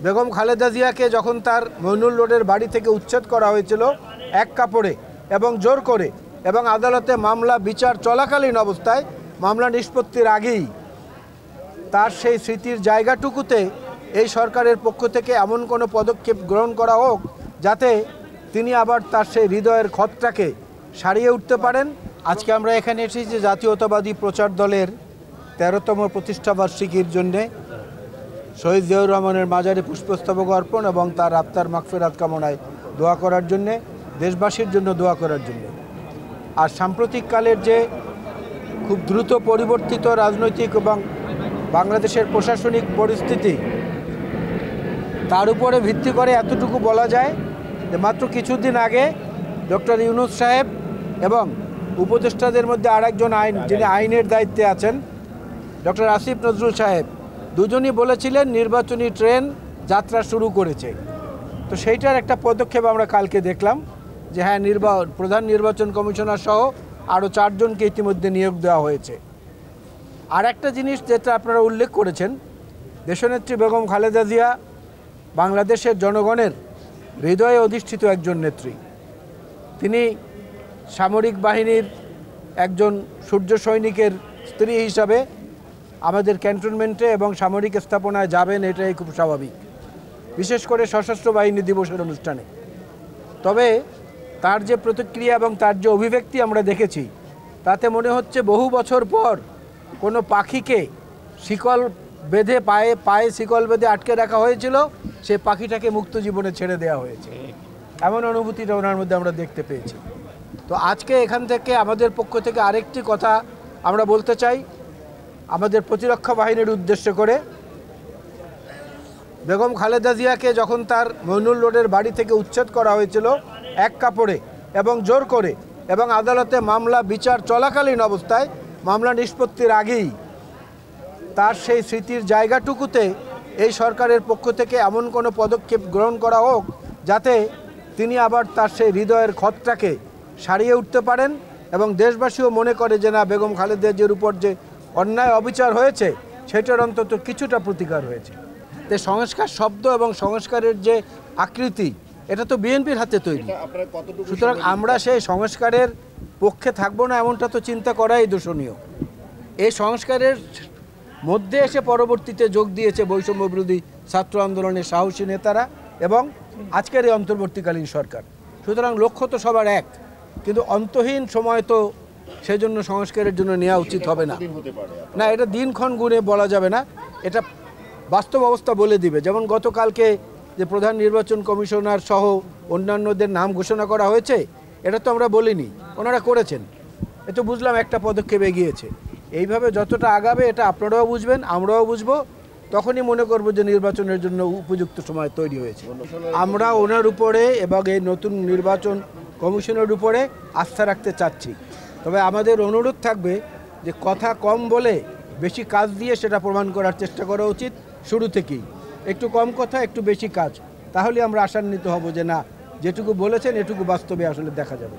বেগম খালেদা জিয়াকে যখন তার মইনুল রোডের বাড়ি থেকে উচ্ছেদ করা হয়েছিল এক কাপড়ে এবং জোর করে, এবং আদালতে মামলা বিচার চলাকালীন অবস্থায় মামলা নিষ্পত্তির আগেই তার সেই স্মৃতির জায়গাটুকুতে এই সরকারের পক্ষ থেকে এমন কোনো পদক্ষেপ গ্রহণ করা হোক যাতে তিনি আবার তার সেই হৃদয়ের ক্ষতটাকে সারিয়ে উঠতে পারেন। আজকে আমরা এখানে এসেছি জাতীয়তাবাদী প্রচার দলের ১৩তম প্রতিষ্ঠাবার্ষিকীর জন্যে শহীদ জিয়াউর রহমানের মাজারে পুষ্পস্তবক অর্পণ এবং তার আত্মার মাগফিরাত কামনায় দোয়া করার জন্যে, দেশবাসীর জন্য দোয়া করার জন্য। আর সাম্প্রতিককালের যে খুব দ্রুত পরিবর্তিত রাজনৈতিক এবং বাংলাদেশের প্রশাসনিক পরিস্থিতি, তার উপরে ভিত্তি করে এতটুকু বলা যায় যে মাত্র কিছুদিন আগে ডক্টর ইউনূস সাহেব এবং উপদেষ্টাদের মধ্যে আরেকজন যিনি আইনের দায়িত্বে আছেন ডক্টর আসিফ নজরুল সাহেব, দুজনই বলেছিলেন নির্বাচনী ট্রেন যাত্রা শুরু করেছে। তো সেইটার একটা পদক্ষেপ আমরা কালকে দেখলাম যে হ্যাঁ, প্রধান নির্বাচন কমিশনার সহ আরও 4 জনকে ইতিমধ্যে নিয়োগ দেওয়া হয়েছে। আর একটা জিনিস যেটা আপনারা উল্লেখ করেছেন, দেশনেত্রী বেগম খালেদা জিয়া বাংলাদেশের জনগণের হৃদয়ে অধিষ্ঠিত একজন নেত্রী। তিনি সামরিক বাহিনীর একজন সূর্য সৈনিকের স্ত্রী হিসাবে আমাদের ক্যান্টনমেন্টে এবং সামরিক স্থাপনায় যাবেন, এটাই খুব স্বাভাবিক, বিশেষ করে সশস্ত্র বাহিনী দিবসের অনুষ্ঠানে। তবে তার যে প্রতিক্রিয়া এবং তার যে অভিব্যক্তি আমরা দেখেছি, তাতে মনে হচ্ছে বহু বছর পর কোনো পাখিকে শিকল বেঁধে পায়ে শিকল বেঁধে আটকে রাখা হয়েছিল, সে পাখিটাকে মুক্ত জীবনে ছেড়ে দেওয়া হয়েছে, এমন অনুভূতিটা ওনার মধ্যে আমরা দেখতে পেয়েছি। তো আজকে এখান থেকে আমাদের পক্ষ থেকে আরেকটি কথা আমরা বলতে চাই আমাদের প্রতিরক্ষা বাহিনীর উদ্দেশ্য করে। বেগম খালেদা জিয়াকে যখন তার মইনুল রোডের বাড়ি থেকে উচ্ছেদ করা হয়েছিল এক কাপড়ে এবং জোর করে, এবং আদালতে মামলা বিচার চলাকালীন অবস্থায় মামলা নিষ্পত্তির আগেই তার সেই স্মৃতির জায়গাটুকুতে এই সরকারের পক্ষ থেকে এমন কোনো পদক্ষেপ গ্রহণ করা হোক যাতে তিনি আবার তার সেই হৃদয়ের ক্ষতটাকে সারিয়ে উঠতে পারেন এবং দেশবাসীও মনে করে যে না, বেগম খালেদা জিয়ার উপর যে অন্যায় অবিচার হয়েছে সেটার অন্তত কিছুটা প্রতিকার হয়েছে। তো সংস্কার শব্দ এবং সংস্কারের যে আকৃতি, এটা তো বিএনপির হাতে তৈরি। সুতরাং আমরা সেই সংস্কারের পক্ষে থাকবো না এমনটা তো চিন্তা করাই দোষণীয়। এই সংস্কারের মধ্যে এসে পরবর্তীতে যোগ দিয়েছে বৈষম্য বিরোধী ছাত্র আন্দোলনের সাহসী নেতারা এবং আজকের এই অন্তর্বর্তীকালীন সরকার। সুতরাং লক্ষ্য তো সবার এক, কিন্তু অন্তহীন সময় তো সেজন্য সংস্কারের জন্য নেওয়া উচিত হবে না। না, এটা দিনক্ষণ গুণে বলা যাবে না, এটা বাস্তব অবস্থা বলে দিবে। যেমন গতকালকে যে প্রধান নির্বাচন কমিশনার সহ অন্যান্যদের নাম ঘোষণা করা হয়েছে, এটা তো আমরা বলিনি, ওনারা করেছেন, এটা বুঝলাম একটা পদক্ষেপ এগিয়েছে। এইভাবে যতটা আগাবে এটা আপনারাও বুঝবেন, আমরাও বুঝবো, তখনই মনে করব যে নির্বাচনের জন্য উপযুক্ত সময় তৈরি হয়েছে। আমরা ওনার উপরে এবং এই নতুন নির্বাচন কমিশনের উপরে আস্থা রাখতে চাচ্ছি। তবে আমাদের অনুরোধ থাকবে যে কথা কম বলে বেশি কাজ দিয়ে সেটা প্রমাণ করার চেষ্টা করা উচিত শুরু থেকেই। একটু কম কথা, একটু বেশি কাজ, তাহলে আমরা আশান্বিত হব যে না, যেটুকু বলেছেন এটুকু বাস্তবে আসলে দেখা যাবে।